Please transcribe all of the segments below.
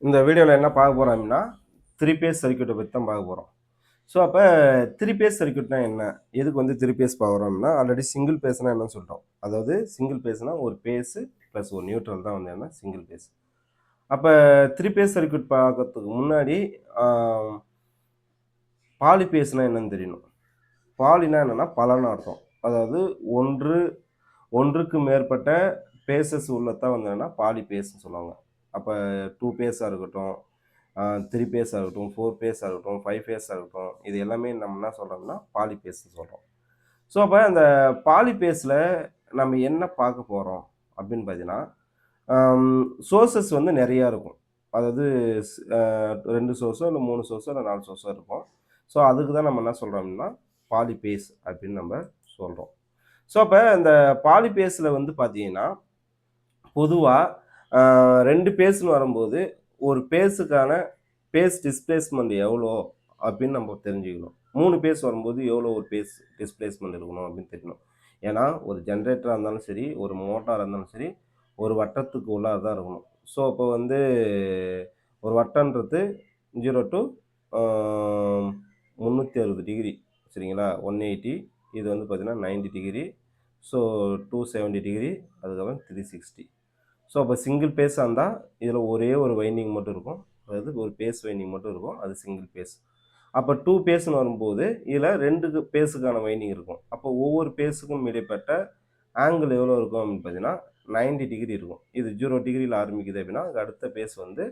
இந்த வீடியோவில் என்ன பார்க்க போகிறோம் அப்படின்னா 3 பேஸ் சர்க்யூட்டை பற்றி தான் பார்க்க போகிறோம். ஸோ அப்போ 3 பேஸ் சர்க்யூட்னா என்ன, எதுக்கு வந்து 3 பேஸ் பார்க்குறோம் அப்படின்னா, ஆல்ரெடி சிங்கிள் பேஸ்னால் என்னன்னு சொல்லிட்டோம். அதாவது சிங்கிள் பேஸ்னால் ஒரு பேஸு ப்ளஸ் ஒரு நியூட்ரல் தான் வந்து என்ன சிங்கிள் பேஸ். அப்போ 3 பேஸ் சர்க்யூட் பார்க்கறதுக்கு முன்னாடி பாலிபேஸ்னால் என்னன்னு தெரியணும். பாலினா என்னென்னா பலன்னு அர்த்தம். அதாவது ஒன்றுக்கு மேற்பட்ட பேசஸ் உள்ளதான் வந்து என்னென்னா பாலிபேஸ்ன்னு சொல்லுவாங்க. அப்போ 2 பேஸாக இருக்கட்டும், 3 பேஸாக இருக்கட்டும், 4 பேஸாக இருக்கட்டும், 5 பேஸாக இருக்கட்டும், இது எல்லாமே நம்ம என்ன சொல்கிறோம்னா பாலிபேஸ்ன்னு சொல்கிறோம். ஸோ அப்போ அந்த பாலிபேஸில் நம்ம என்ன பார்க்க போகிறோம் அப்படின்னு பார்த்தீங்கன்னா, சோர்சஸ் வந்து நிறையா இருக்கும். அதாவது 2 சோர்ஸோ இல்லை 3 சோர்ஸோ இல்லை 4 சோர்ஸோ இருக்கும். ஸோ அதுக்கு தான் நம்ம என்ன சொல்கிறோம் அப்படின்னா பாலிபேஸ் அப்படின்னு நம்ம சொல்கிறோம். ஸோ அப்போ இந்த பாலிபேஸில் வந்து பார்த்தீங்கன்னா பொதுவாக 2 பேஸ்ன்னு வரும்போது ஒரு பேஸுக்கான பேஸ் டிஸ்பிளேஸ்மெண்ட் எவ்வளோ அப்படின்னு நம்ம தெரிஞ்சுக்கணும். 3 பேஸ் வரும்போது எவ்வளோ ஒரு பேஸ் டிஸ்பிளேஸ்மெண்ட் இருக்கணும் அப்படின்னு தெரியணும். ஏன்னா ஒரு ஜென்ரேட்டராக இருந்தாலும் சரி, ஒரு மோட்டாராக இருந்தாலும் சரி, ஒரு வட்டத்துக்கு உள்ளார தான் இருக்கணும். ஸோ அப்போ வந்து ஒரு வட்டன்றது 0 to 360 டிகிரி சரிங்களா, 180, இது வந்து பார்த்திங்கன்னா 90 டிகிரி, ஸோ 270 டிகிரி, அதுக்கப்புறம் 360. ஸோ அப்போ சிங்கிள் பேஸாக இருந்தால் இதில் ஒரே ஒரு வைண்டிங் மட்டும் இருக்கும், அதாவது ஒரு பேஸ் வைண்டிங் மட்டும் இருக்கும், அது சிங்கிள் பேஸ். அப்போ 2 பேஸ்ன்னு வரும்போது இதில் 2 பேஸுக்கான வைண்டிங் இருக்கும். அப்போ ஒவ்வொரு பேஸுக்கும் இடைப்பட்ட ஆங்கிள் எவ்வளோ இருக்கும் அப்படின்னு பார்த்தீங்கன்னா 90 டிகிரி இருக்கும். இது 0 டிகிரியில் ஆரம்பிக்குது அப்படின்னா அதுக்கு அடுத்த பேஸ் வந்து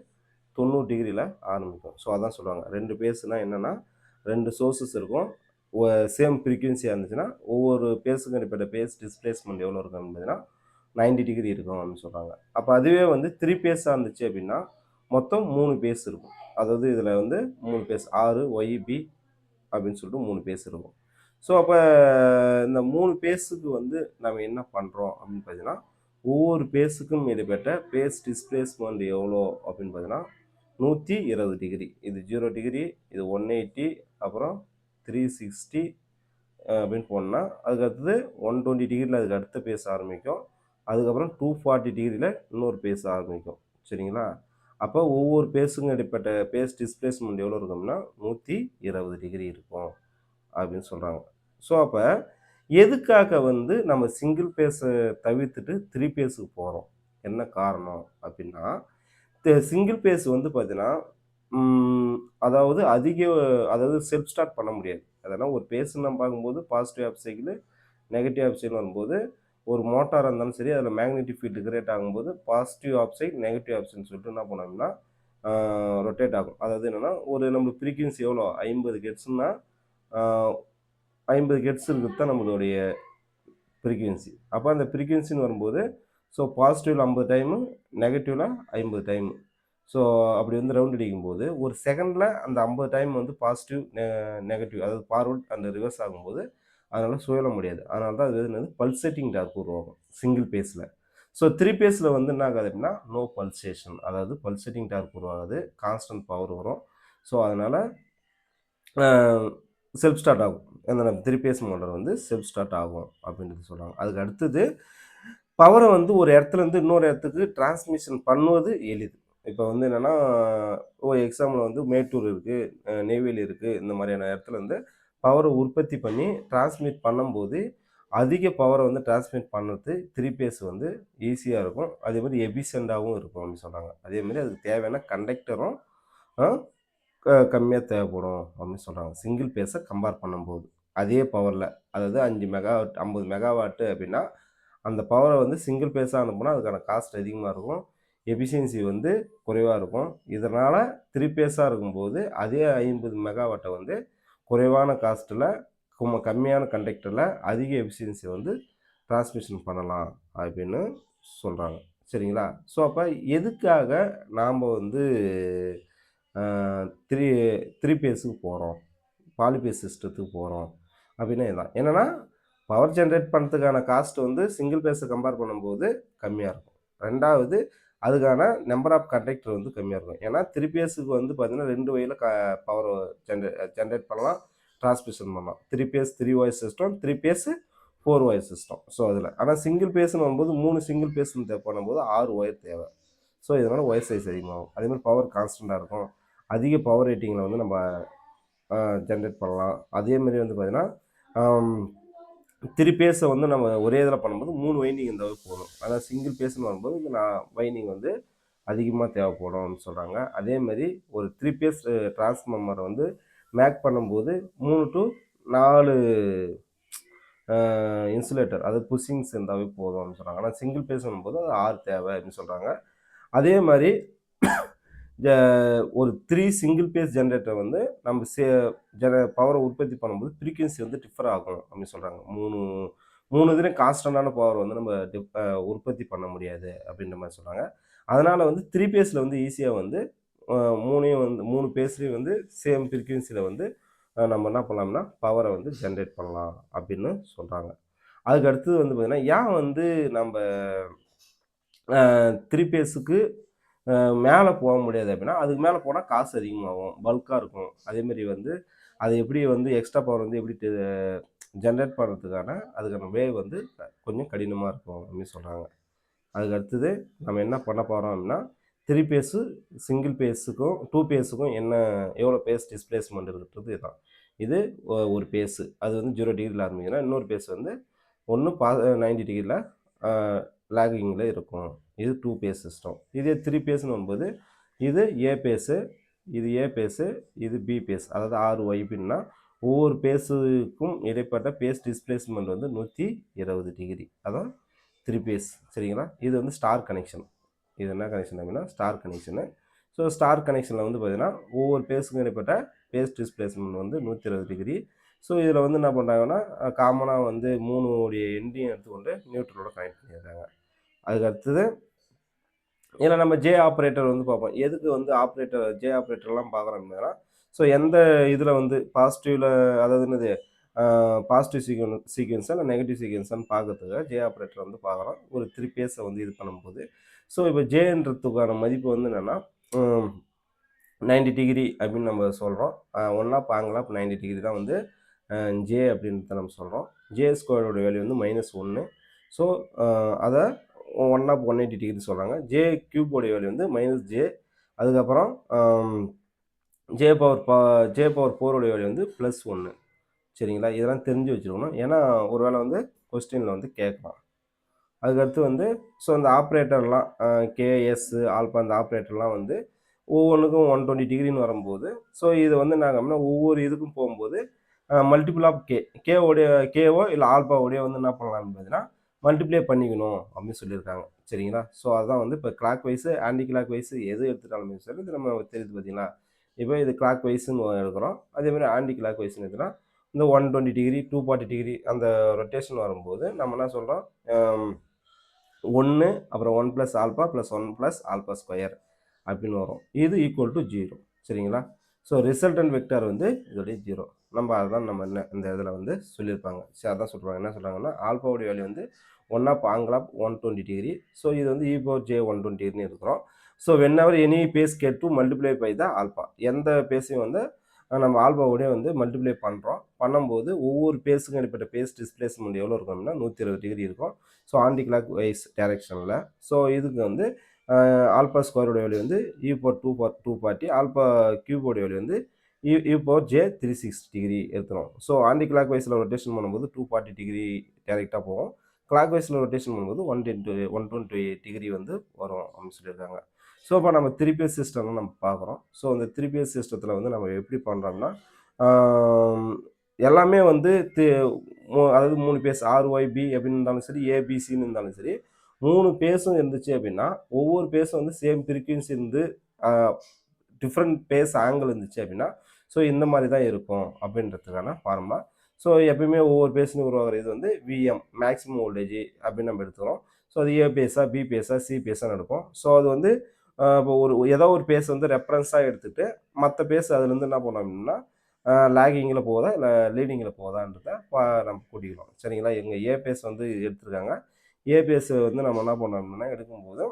90 டிகிரியில் ஆரம்பிக்கும். ஸோ அதான் சொல்லுவாங்க 2 பேஸ்னால் என்னென்னா 2 சோர்ஸஸ் இருக்கும், சேம் ஃப்ரீக்வன்சியாக இருந்துச்சுன்னா ஒவ்வொரு பேஸுக்கும் இடைப்பட்ட பேஸ் டிஸ்பிளேஸ்மெண்ட் எவ்வளோ இருக்கும் அப்படின்னு பார்த்தீங்கன்னா 90 டிகிரி இருக்கும் அப்படின்னு சொல்கிறாங்க. அப்போ அதுவே வந்து 3 பேஸாக இருந்துச்சு அப்படின்னா மொத்தம் 3 பேஸ் இருக்கும். அதாவது இதில் வந்து 3 பேஸ் RYB அப்படின்னு சொல்லிட்டு 3 பேஸ் இருக்கும். ஸோ அப்போ இந்த 3 பேஸுக்கு வந்து நம்ம என்ன பண்ணுறோம் அப்படின்னு பார்த்தீங்கன்னா, ஒவ்வொரு பேஸுக்கும் இடைப்பட்ட பேஸ் டிஸ்பிளேஸ்மெண்ட் எவ்வளோ அப்படின்னு பார்த்தீங்கன்னா 120 டிகிரி. இது 0 டிகிரி, இது 180, அப்புறம் 360 அப்படின்னு போனோம்னா அதுக்கு அடுத்தது 120 டிகிரியில் அதுக்கு அடுத்த பேஸ் ஆரம்பிக்கும். அதுக்கப்புறம் 240 டிகிரியில் இன்னொரு பேஸ் ஆரம்பிக்கும் சரிங்களா. அப்போ ஒவ்வொரு பேஸுக்கும் இடைப்பட்ட பேஸ் டிஸ்பிளேஸ்மெண்ட் எவ்வளோ இருக்கும்னா 120 டிகிரி இருக்கும் அப்படின்னு சொல்கிறாங்க. ஸோ அப்போ எதுக்காக வந்து நம்ம சிங்கிள் பேஸை தவிர்த்துட்டு 3 பேஸுக்கு போகிறோம், என்ன காரணம் அப்படின்னா, சிங்கிள் பேஸ் வந்து பார்த்தீங்கன்னா அதாவது செல்ஃப் ஸ்டார்ட் பண்ண முடியாது. அதெல்லாம் ஒரு பேஸ் நம்ம பார்க்கும்போது positive of cycle negative of cycle வரும்போது ஒரு மோட்டாராக இருந்தாலும் சரி, அதில் மேக்னெட்டிக் ஃபீல்டு கிரியேட் ஆகும்போது பாசிட்டிவ் ஆப்சைட் நெகட்டிவ் ஆப்சைட்னு சொல்லிட்டு என்ன பண்ணோம்னா ரொட்டேட் ஆகும். அதாவது என்னென்னா ஒரு நம்மளுக்கு ஃப்ரீக்வன்சி எவ்வளோ 50 ஹெர்ட்ஸ்னா 50 ஹெர்ட்ஸ் இருக்கிறது தான் நம்மளுடைய ஃப்ரீக்வன்சி. அப்போ அந்த ஃப்ரீக்வன்சின்னு வரும்போது ஸோ பாசிட்டிவில் 50 டைமு, நெகட்டிவில் 50 டைமு. ஸோ அப்படி வந்து ரவுண்ட் அடிக்கும்போது ஒரு செகண்டில் அந்த 50 டைம் வந்து பாசிட்டிவ் நெகட்டிவ் அதாவது ஃபார்வர்ட் அண்ட் ரிவர்ஸ் ஆகும்போது அதனால் சுழல முடியாது. அதனால தான் அது என்னது பல்சேட்டிங் டார்க் உருவாகும் சிங்கிள் பேஸில். ஸோ 3 பேஸில் வந்து என்ன ஆகாது அப்படின்னா நோ பல்சேஷன், அதாவது பல்சேட்டிங் டார்க் உருவாகுது, கான்ஸ்டன்ட் பவர் வரும். ஸோ அதனால் செல்ஃப் ஸ்டார்ட் ஆகும். அந்த 3 பேஸ் மோட்டர் வந்து செல்ஃப் ஸ்டார்ட் ஆகும் அப்படின்றது சொல்கிறாங்க. அதுக்கு அடுத்தது பவரை வந்து ஒரு இடத்துலேருந்து இன்னொரு இடத்துக்கு டிரான்ஸ்மிஷன் பண்ணுவது எளிது. இப்போ வந்து என்னென்னா ஒரு எக்ஸாம்பிள் வந்து மேட்டூர் இருக்குது, நெய்வேலி இருக்குது, இந்த மாதிரியான இடத்துல வந்து பவரை உற்பத்தி பண்ணி டிரான்ஸ்மிட் பண்ணும்போது அதிக பவரை வந்து டிரான்ஸ்மிட் பண்ணுறது 3 பேஸ் வந்து ஈஸியாக இருக்கும், அதே மாதிரி எஃபிஷியண்ட்டாகவும் இருக்கும் அப்படின்னு சொல்கிறாங்க. அதேமாதிரி அதுக்கு தேவையான கண்டக்டரும் கம்மியாக தேவைப்படும் அப்படின்னு சொல்கிறாங்க சிங்கிள் பேஸை கம்பேர் பண்ணும்போது. அதே பவரில் அதாவது 5 மெகாவாட் 50 மெகாவாட்டு அப்படின்னா அந்த பவரை வந்து சிங்கிள் பேஸாக அனுப்புனா அதுக்கான காஸ்ட் அதிகமாக இருக்கும், எஃபிஷியன்சி வந்து குறைவாக இருக்கும். இதனால் 3 பேஸாக இருக்கும்போது அதே 50 மெகாவாட்டை வந்து குறைவான காஸ்ட்டில் கம்மியான கண்டக்டரில் அதிக எஃபிஷியன்சி வந்து டிரான்ஸ்மிஷன் பண்ணலாம் அப்படின்னு சொல்கிறாங்க சரிங்களா. ஸோ அப்போ எதுக்காக நாம் வந்து 3 பேஸுக்கு போகிறோம், பாலிபேஸ் சிஸ்டத்துக்கு போகிறோம் அப்படின்னா இதுதான். என்னென்னா பவர் ஜென்ரேட் பண்ணுறதுக்கான காஸ்ட் வந்து சிங்கிள் பேஸை கம்பேர் பண்ணும்போது கம்மியாக இருக்கும். ரெண்டாவது அதுக்கான நம்பர் ஆஃப் கண்டக்டர் வந்து கம்மியாக இருக்கும். ஏன்னா 3 பேஸுக்கு வந்து பார்த்திங்கன்னா 2 வழியில் பவர் ஜென்ரேட் பண்ணலாம், டிரான்ஸ்மிஷன் பண்ணலாம். 3 phase 3 wire system, 3 phase 4 wire system. So அதில் ஆனால் சிங்கிள் பேஸ்ன்னு வரும்போது 3 சிங்கிள் பேஸ்ன்னு பண்ணும்போது 6 ஒயர் தேவை. ஸோ இதனால் ஒயர் சைஸ் அதிகமாகும். அதேமாதிரி பவர் கான்ஸ்டண்ட்டாக இருக்கும். அதிக பவர் ரேட்டிங்கில் வந்து நம்ம ஜென்ரேட் பண்ணலாம். அதேமாரி வந்து பார்த்திங்கன்னா 3 பேஸை வந்து நம்ம ஒரே இதில் பண்ணும்போது 3 வைண்டிங் இருந்தாவே போதும். ஆனால் சிங்கிள் பேஸ்னு வரும்போது வைண்டிங் வந்து அதிகமாக தேவைப்படும்னு சொல்கிறாங்க. அதேமாரி ஒரு 3 பேஸ் டிரான்ஸ்ஃபார்மரை வந்து மேக் பண்ணும்போது 3 to 4 இன்சுலேட்டர் அதாவது புஷிங்ஸ் இருந்தாவே போதும்னு சொல்கிறாங்க. ஆனால் சிங்கிள் பேஸ் வரும்போது அது 6 தேவை அப்படின்னு சொல்கிறாங்க. அதே மாதிரி ஒரு 3 சிங்கிள் பேஸ் ஜென்ரேட்டர் வந்து நம்ம பவரை உற்பத்தி பண்ணும்போது ஃப்ரீக்வன்சி வந்து டிஃபர் ஆகும் அப்படின்னு சொல்கிறாங்க. மூணு இதுலேயும் கான்ஸ்டன்டான பவர் வந்து நம்ம உற்பத்தி பண்ண முடியாது அப்படின்ற மாதிரி சொல்கிறாங்க. அதனால் வந்து 3 பேஸில் வந்து ஈஸியாக வந்து மூணையும் வந்து 3 பேஸ்லேயும் வந்து சேம் ஃப்ரீக்வன்சியில் வந்து நம்ம என்ன பண்ணலாம்னா பவரை வந்து ஜென்ரேட் பண்ணலாம் அப்படின்னு சொல்கிறாங்க. அதுக்கு அடுத்தது வந்து பார்த்திங்கன்னா ஏன் வந்து நம்ம 3 பேஸுக்கு மேலே போக முடியாது அப்படின்னா, அதுக்கு மேலே போனால் காசு அதிகமாகும், பல்காக இருக்கும். அதேமாரி வந்து அது எப்படி வந்து எக்ஸ்ட்ரா பவர் வந்து எப்படி ஜென்ரேட் பண்ணுறதுக்கான அதுக்கான வே வந்து கொஞ்சம் கடினமாக இருக்கும் அப்படின்னு சொல்கிறாங்க. அதுக்கு அடுத்தது நம்ம என்ன பண்ண போகிறோம் அப்படின்னா 3 பேஸு சிங்கிள் பேஸுக்கும் 2 பேஸுக்கும் என்ன எவ்வளோ பேஸ் டிஸ்பிளேஸ்மெண்ட் இருக்கிறது இதுதான். இது ஒரு பேஸு அது வந்து 0 டிகிரியில் ஆரம்பிக்குதுன்னா இன்னொரு பேஸ் வந்து ஒன்று 90 டிகிரியில் லேகிங்கில் இருக்கும். இது 2 பேஸ் சிஸ்டம். இதே 3 பேஸ்னு வரும்போது இது ஏ பேஸு, இது ஏ பேஸு, இது பி பேஸ். அதாவது 6 ஒய்பின்னா ஒவ்வொரு பேஸுக்கும் இடைப்பட்ட பேஸ் டிஸ்பிளேஸ்மெண்ட் வந்து 120 டிகிரி. அதான் 3 பேஸ். சரிங்களா? இது வந்து ஸ்டார் கனெக்ஷன். இது என்ன கனெக்ஷன் அப்படின்னா ஸ்டார் கனெக்ஷனு. ஸோ ஸ்டார் கனெக்ஷனில் வந்து பார்த்திங்கன்னா ஒவ்வொரு பேஸுக்கும் இடைப்பட்ட பேஸ் டிஸ்பிளேஸ்மெண்ட் வந்து 120 டிகிரி. ஸோ இதில் வந்து என்ன பண்ணுறாங்கன்னா காமனாக வந்து 3 உடைய எண்டையும் எடுத்துக்கொண்டு நியூட்ரலோட கனெக்ட் பண்ணிடுறாங்க. அதுக்கு அடுத்தது இதில் நம்ம ஜே ஆப்ரேட்டர் வந்து பார்ப்போம். எதுக்கு வந்து ஜே ஆப்ரேட்டர்லாம் பார்க்குறோம் அப்படின்னா, ஸோ எந்த இதில் வந்து பாசிட்டிவில் அதாவது என்னது பாசிட்டிவ் சீக்வன்ஸா இல்லை நெகட்டிவ் சீக்வன்ஸான்னு பார்க்கறதுக்காக ஜே ஆப்ரேட்டர் வந்து பார்க்குறோம். ஒரு 3 பேஸை வந்து இது பண்ணும்போது ஸோ இப்போ ஜேன்றதுக்கான மதிப்பு வந்து என்னென்னா 90 டிகிரி அப்படின்னு நம்ம சொல்கிறோம். ஒன்றா பாங்களா இப்போ 90 டிகிரி தான் வந்து ஜே அப்படின்றத நம்ம சொல்கிறோம். ஜே ஸ்கொயரோட வேல்யூ வந்து -1. ஸோ அதை 1/180 டிகிரி சொல்கிறாங்க. ஜே கியூபோடைய வேல்யூ வந்து -j. அதுக்கப்புறம் ஜே பவர் 4 வேல்யூ வந்து +1. சரிங்களா? இதெல்லாம் தெரிஞ்சு வச்சுருக்கணும். ஏன்னா ஒரு வேளை வந்து கொஸ்டினில் வந்து கேட்கலாம். அதுக்கடுத்து வந்து ஸோ இந்த ஆப்ரேட்டர்லாம் கேஎஸ் ஆல்பா இந்த ஆப்ரேட்டர்லாம் வந்து ஒவ்வொன்றுக்கும் 120 டிகிரின்னு வரும்போது ஸோ இது வந்து நாங்கள் அப்படின்னா ஒவ்வொரு இதுக்கும் போகும்போது மல்டிபிள் ஆஃப் கேவோ இல்லை ஆல்பாவோடைய வந்து என்ன பண்ணலாம்னு பார்த்தீங்கன்னா மல்டிப்ளை பண்ணிக்கணும் அப்படின்னு சொல்லியிருக்காங்க. சரிங்களா? ஸோ அதுதான் வந்து இப்போ clock wise anti clock wise எது எடுத்துட்டாலுமே சரி இது நம்ம தெரியுது பார்த்தீங்களா? இப்போ இது கிளாக் வைஸுன்னு எடுக்கிறோம். அதேமாதிரி ஆன்டி கிளாக் வைஸ்ன்னு எடுத்துனா இந்த 120 டிகிரி 240 டிகிரி அந்த ரொட்டேஷன் வரும்போது நம்ம என்ன சொல்கிறோம் 1 அப்புறம் 1 + ஆல்பா + 1 + ஆல்பா ஸ்கொயர் அப்படின்னு வரும். இது ஈக்குவல் டு 0. சரிங்களா? ஸோ ரிசல்டன்ட் வெக்டார் வந்து இதோடைய 0. நம்ம அதுதான் நம்ம என்ன இந்த இதில் வந்து சொல்லியிருப்பாங்க. சரி அதான் சொல்கிறாங்க. என்ன சொல்கிறாங்கன்னா ஆல்பாவுடைய வேல்யூ வந்து 1/120 டிகிரி. ஸோ இது வந்து e⁻j 120 டிகிரின்னு இருக்கிறோம். So whenever any phase get to multiply by the alpha எந்த பேஸையும் வந்து நம்ம ஆல்பாவோடய வந்து மல்டிப்ளை பண்ணும்போது ஒவ்வொரு பேஸுக்கும் இடைப்பட்ட பேஸ் டிஸ்பிளேஸ்மெண்ட் எவ்வளோ இருக்கும் அப்படின்னா 120 டிகிரி இருக்கும். ஸோ ஆன்டி கிளாக் வைஸ் டைரக்ஷனில். ஸோ இதுக்கு வந்து ஆல்பா ஸ்கொயரோட வேல்யூ வந்து e⁻240 ஆல்பா கியூபோட வேல்யூ வந்து e⁻j 360 டிகிரி எடுத்துரும். ஸோ ஆன்டி கிளாக் வைஸில் ரொட்டேஷன் பண்ணும்போது 240 டிகிரி டேரெக்டாக போகும். கிளாக் வைஸில் ரொட்டேஷன் பண்ணும்போது 120 டிகிரி வந்து வரும் அப்படின்னு சொல்லியிருக்காங்க. ஸோ இப்போ நம்ம 3 பேஸ் சிஸ்டம் நம்ம பார்க்குறோம். ஸோ அந்த 3 பேஸ் சிஸ்டத்தில் வந்து நம்ம எப்படி பண்ணுறோம்னா எல்லாமே வந்து அதாவது 3 பேஸ் RYB அப்படின்னு இருந்தாலும் சரி ஏபிசின்னு இருந்தாலும் சரி 3 பேஸும் இருந்துச்சு அப்படின்னா ஒவ்வொரு பேஸும் வந்து சேம் ஃப்ரீக்வன்சி இருந்து டிஃப்ரெண்ட் பேஸ் ஆங்கிள் இருந்துச்சு அப்படின்னா ஸோ இந்த மாதிரி தான் இருக்கும் அப்படின்றதுக்கான ஃபார்முலா. ஸோ எப்பயுமே ஒவ்வொரு பேஸும் உருவாகிற இது வந்து விஎம் மேக்ஸிமம் வோல்டேஜ் அப்படின்னு நம்ம எடுத்துக்கிறோம். ஸோ அது ஏ பேஸா பி பேஸா சி பேஸான்னு எடுப்போம். ஸோ அது வந்து இப்போ ஏதோ ஒரு பேஸ் வந்து ரெஃபரன்ஸாக எடுத்துகிட்டு மற்ற பேஸ் அதுலேருந்து என்ன பண்ணோம் அப்படின்னா லேகிங்கில் போகுதா இல்லை லீடிங்கில் போகுதான்றத நம்ம கூட்டிக்கலாம். சரிங்களா? எங்கள் ஏ பேஸ் வந்து எடுத்துருக்காங்க. ஏ பேஸ் வந்து நம்ம என்ன பண்ணோம் அப்படின்னா எடுக்கும்போது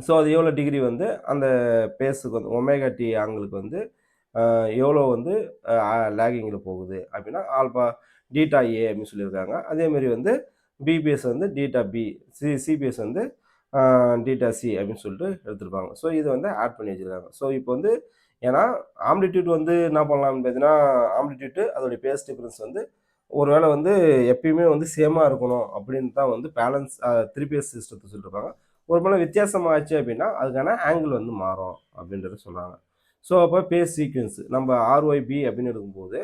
ஸோ அது எவ்வளோ டிகிரி வந்து அந்த பேஸுக்கு வந்து ஒமேகா டி ஆங்கிளுக்கு வந்து எவ்வளோ வந்து லேகிங்கில் போகுது அப்படின்னா ஆல்பா டீட்டா ஏ அப்படின்னு சொல்லியிருக்காங்க. அதேமாரி வந்து பிபிஎஸ் வந்து டீட்டா பி சிபிஎஸ் வந்து டீட்டா சி அப்படின்னு சொல்லிட்டு எடுத்துருப்பாங்க. ஸோ இது வந்து ஆட் பண்ணி வச்சுருக்காங்க. ஸோ இப்போ வந்து ஏன்னா ஆம்ப்ளிடியூட் வந்து என்ன பண்ணலாம்னு பார்த்தீங்கன்னா, ஆம்ப்ளிடியூட்டு அதோடைய பேஸ் டிஃபரன்ஸ் வந்து ஒரு வேளை வந்து எப்பயுமே வந்து சேமாக இருக்கணும் அப்படின்னு தான் வந்து பேலன்ஸ் 3 பேஸ் சிஸ்டத்தை சொல்லியிருப்பாங்க. ஒரு வேளை வித்தியாசமாச்சு அப்படின்னா அதுக்கான ஆங்கிள் வந்து மாறும் அப்படின்றத சொன்னாங்க. ஸோ அப்போ பேஸ் சீக்வென்ஸ் நம்ம ஆர்ஒய்பி அப்படின்னு எடுக்கும்போது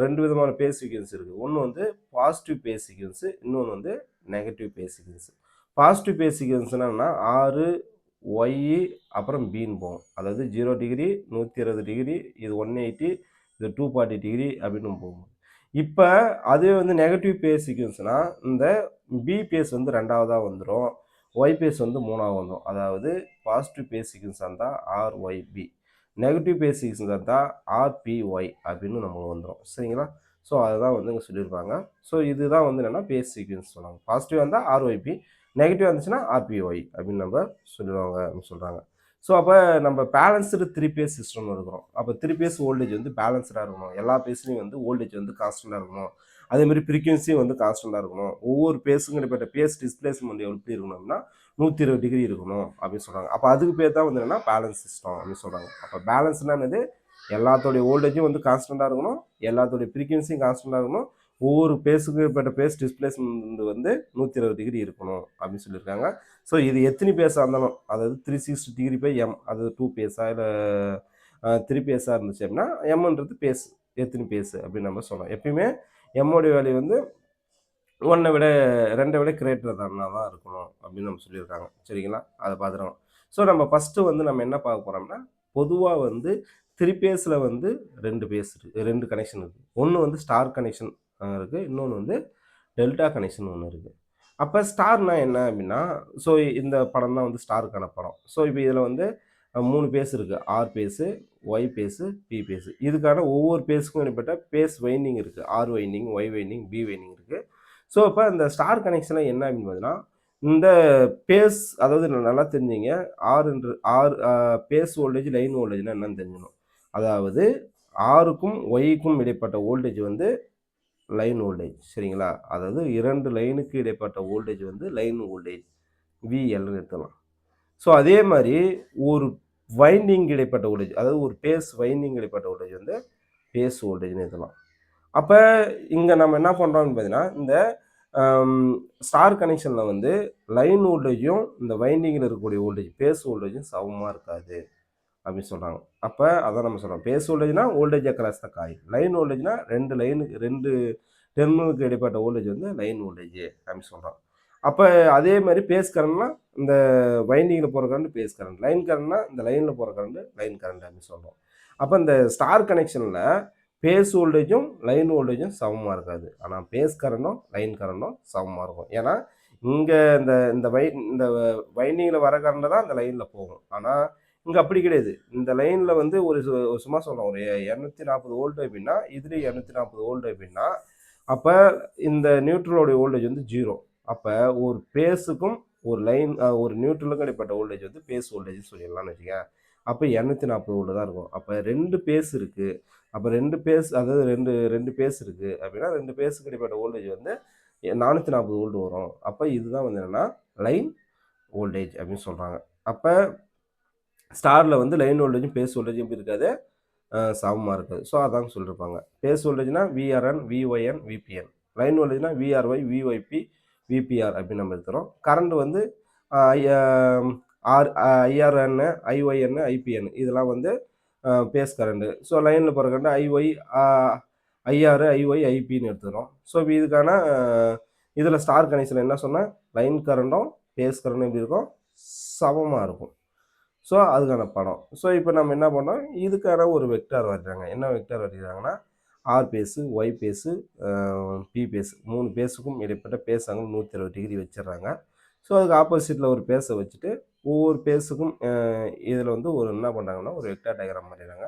2 விதமான பேஸ் சீக்வென்ஸ் இருக்குது. ஒன்று வந்து பாசிட்டிவ் பேஸ் சீக்வென்ஸு, இன்னொன்று வந்து negative phase sequence. Positive phase sequence என்னன்னா ஆறு ஒய் அப்புறம் பின்னு போகும். அதாவது 0 டிகிரி 120 டிகிரி இது 180 இது 240 டிகிரி அப்படின்னு போகும். இப்போ அதுவே வந்து நெகட்டிவ் பேஸ் சீக்வென்ஸ்னால் இந்த பி பேஸ் வந்து ரெண்டாவதாக வந்துடும், ஒய் பேஸ் வந்து மூணாவது வந்துடும். அதாவது பாசிட்டிவ் பேஸ் சீக்வென்ஸாக இருந்தால் ஆர்ஒய்பி, நெகட்டிவ் பேஸ் சீக்வென்ஸாக இருந்தால் ஆர்பிஒய் அப்படின்னு நமக்கு வந்துடும். சரிங்களா? ஸோ அதுதான் வந்து இங்கே சொல்லியிருப்பாங்க. ஸோ இதுதான் வந்து என்னென்னா பேஸ் சீக்வென்ஸ் சொன்னாங்க. பாசிட்டிவ் வந்தால் ஆர்ஒய்பி, நெகட்டிவ் வந்துச்சுன்னா ஆர்பிஒய் அப்படின்னு நம்ம சொல்லுவாங்க அப்படின்னு சொல்கிறாங்க. ஸோ அப்போ நம்ம பேலன்ஸ்டு 3 பேஸ் சிஸ்டம் இருக்கிறோம். அப்போ 3 பேஸ் வோல்டேஜ் வந்து பேலன்ஸ்டாக இருக்கணும். எல்லா பேஸ்லையும் வந்து வோல்டேஜ் வந்து கான்ஸ்டண்டாக இருக்கணும். அதேமாதிரி ஃப்ரீக்வன்சியும் வந்து கான்ஸ்டண்டாக இருக்கணும். ஒவ்வொரு பேஸுக்கும் இடைப்பட்ட பேஸ் டிஸ்பிளேஸ்மெண்ட் எப்படி இருக்கணும்னா 120 டிகிரி இருக்கணும் அப்படின்னு சொல்கிறாங்க. அப்போ அதுக்கு பேர் தான் வந்து என்னென்னா பேலன்ஸ் சிஸ்டம் அப்படின்னு சொல்கிறாங்க. அப்போ பேலன்ஸ்னா என்னது? எல்லாத்தோடைய வோல்டேஜும் வந்து கான்ஸ்டண்டாக இருக்கணும், எல்லாத்தோடைய ஃப்ரீக்வன்சியும் கான்ஸ்டண்டாக இருக்கணும், ஒவ்வொரு பேஸுக்கு ஏற்பட்ட பேஸ் டிஸ்பிளேஸ்மெண்ட் வந்து 120 டிகிரி இருக்கணும் அப்படின்னு சொல்லியிருக்காங்க. ஸோ இது எத்தனை பேஸாக இருந்தாலும், அதாவது 360 டிகிரி பை எம், அது 2 பேஸா இல்லை 3 பேஸாக இருந்துச்சு அப்படின்னா எம்ன்றது பேஸ், எத்தனை பேஸு அப்படின்னு நம்ம சொல்லலாம். எப்பயுமே எம்மோடைய வேல்யூ வந்து 1 விட 2 விட கிரேட்டர் தான் இருக்கணும் அப்படின்னு நம்ம சொல்லியிருக்காங்க. சரிங்களா? அதை பார்த்துருவோம். ஸோ நம்ம ஃபஸ்ட்டு வந்து நம்ம என்ன பார்க்க போகிறோம்னா, பொதுவாக வந்து 3 பேஸில் வந்து 2 பேஸ் இருக்குது, 2 கனெக்ஷன் இருக்குது. ஒன்று வந்து ஸ்டார் கனெக்ஷன் இருக்குது, இன்னொன்று வந்து டெல்டா கனெக்ஷன் ஒன்று இருக்குது. அப்போ ஸ்டார்னா என்ன அப்படின்னா, ஸோ இந்த படம் தான் வந்து ஸ்டாருக்கான படம். ஸோ இப்போ இதில் வந்து 3 பேஸ் இருக்குது. R phase, Y phase, B phase. இதுக்கான ஒவ்வொரு பேஸுக்கும் இடைப்பட்ட பேஸ் வைண்டிங் இருக்குது. R winding, Y winding, B winding இருக்குது. ஸோ இப்போ இந்த ஸ்டார் கனெக்ஷனில் என்ன அப்படின்னு பார்த்தீங்கன்னா, இந்த பேஸ், அதாவது நல்லா தெரிஞ்சுங்க, ஆர் பேஸ் வோல்டேஜ் லைன் வோல்டேஜ்னா என்னன்னு தெரிஞ்சுக்கணும். அதாவது ஆருக்கும் ஒய்க்கும் இடைப்பட்ட வோல்டேஜ் வந்து லைன் வோல்டேஜ். சரிங்களா? அதாவது 2 லைனுக்கு இடைப்பட்ட வோல்டேஜ் வந்து லைன் வோல்டேஜ் விஎல்னு எடுத்துக்கலாம். ஸோ அதே மாதிரி ஒரு வைண்டிங் இடைப்பட்ட வோல்டேஜ், அதாவது ஒரு பேஸ் வைண்டிங் இடைப்பட்ட வோல்டேஜ் வந்து பேஸ் வோல்டேஜ்னு எடுத்துக்கலாம். அப்போ இங்கே நம்ம என்ன பண்ணுறோம்னு பார்த்தீங்கன்னா, இந்த ஸ்டார் கனெக்ஷனில் வந்து லைன் வோல்டேஜும் இந்த வைண்டிங்கில் இருக்கக்கூடிய வோல்டேஜ் பேஸ் வோல்டேஜும் சமமாக இருக்காது அப்படின்னு சொல்கிறாங்க. அப்போ அதான் நம்ம சொல்கிறோம், பேஸ் வோல்டேஜ்னா voltage across the coil, line வோல்டேஜ்னா 2 டெர்மினலுக்கு இடைப்பட்ட வோல்டேஜ் வந்து லைன் வோல்டேஜ் அப்படின்னு சொல்கிறோம். அப்போ அதே மாதிரி பேஸ் கரண்ட்னா இந்த வைண்டிங்கில் போகிற கரண்ட் பேஸ் கரண்ட், லைன் கரண்ட்னா இந்த லைனில் போகிற கரண்ட் லைன் கரண்ட் அப்படின்னு சொல்கிறோம். அப்போ இந்த ஸ்டார் கனெக்ஷனில் பேஸ் வோல்டேஜும் லைன் வோல்டேஜும் சமமாக இருக்காது, ஆனால் பேஸ் கரண்டும் லைன் கரண்டும் சமமாக இருக்கும். ஏன்னா இங்கே இந்த இந்த வைண்டிங்கில் வர கரண்ட் தான் இந்த லைனில் போகும். ஆனால் இங்கே அப்படி கிடையாது. இந்த லைனில் வந்து ஒரு சும்மா சொல்கிறோம், ஒரு 240 வோல்ட் அப்படின்னா இதுலேயும் 240 வோல்ட் அப்படின்னா, அப்போ இந்த நியூட்ரலோடைய வோல்டேஜ் வந்து 0. அப்போ ஒரு பேஸுக்கும் ஒரு லைன் ஒரு நியூட்ரலுக்கும் இடைப்பட்ட வோல்டேஜ் வந்து பேஸ் வோல்டேஜ் சொல்லிடலாம்னு வச்சுக்கோங்க. அப்போ 240 வோல்ட் தான் இருக்கும். அப்போ 2 பேஸ் இருக்குது. அப்போ 2 பேஸ், அதாவது ரெண்டு பேஸ் இருக்குது அப்படின்னா 2 பேஸுக்கு இடைப்பட்ட வோல்டேஜ் வந்து 440 வோல்ட் வரும். அப்போ இதுதான் வந்து என்னென்னா லைன் வோல்டேஜ் அப்படின்னு சொல்கிறாங்க. அப்போ ஸ்டாரில் வந்து லைன் வோல்டேஜும் பேஸ் வோல்டேஜும் எப்படி இருக்காது, சமமாக இருக்காது. ஸோ அதாங்க சொல்லியிருப்பாங்க. பேஸ் வோல்டேஜ்னா விஆர்என், விஒய்என், விபிஎன். லைன் வோல்டேஜ்னா விஆர்ஒய், விஒய்பி, விபிஆர் அப்படின்னு நம்ம எடுத்துகிறோம். கரண்ட் வந்து ஐஆர்என், ஐஒய்என், ஐபிஎன் இதெல்லாம் வந்து பேஸ் கரண்ட்டு. ஸோ லைனில் போகிற கரண்ட் ஐஒய், ஐஆர், ஐஒய், ஐபின்னு எடுத்துக்கிறோம். ஸோ இப்போ இதுக்கான இதில் ஸ்டார் கனெக்ஷன் என்ன சொன்னால் லைன் கரண்ட்டும் பேஸ் கரண்ட்டும் எப்படி இருக்கும், சமமாக இருக்கும். ஸோ அதுக்கான படம். ஸோ இப்போ நம்ம என்ன பண்ணோம், இதுக்கான ஒரு வெக்டார் வரைகிறாங்க. என்ன வெக்டார் வரைகிறாங்கன்னா, R phase, Y phase, B phase 3 பேஸுக்கும் இடைப்பட்ட பேஸ் ஆங்கிள் 120 டிகிரி வச்சிடுறாங்க. ஸோ அதுக்கு ஆப்போசிட்டில் ஒரு பேஸை வச்சுட்டு ஒவ்வொரு பேஸுக்கும் இதில் வந்து ஒரு என்ன பண்ணுறாங்கன்னா ஒரு வெக்டார் டயக்ராம் வரைகிறாங்க.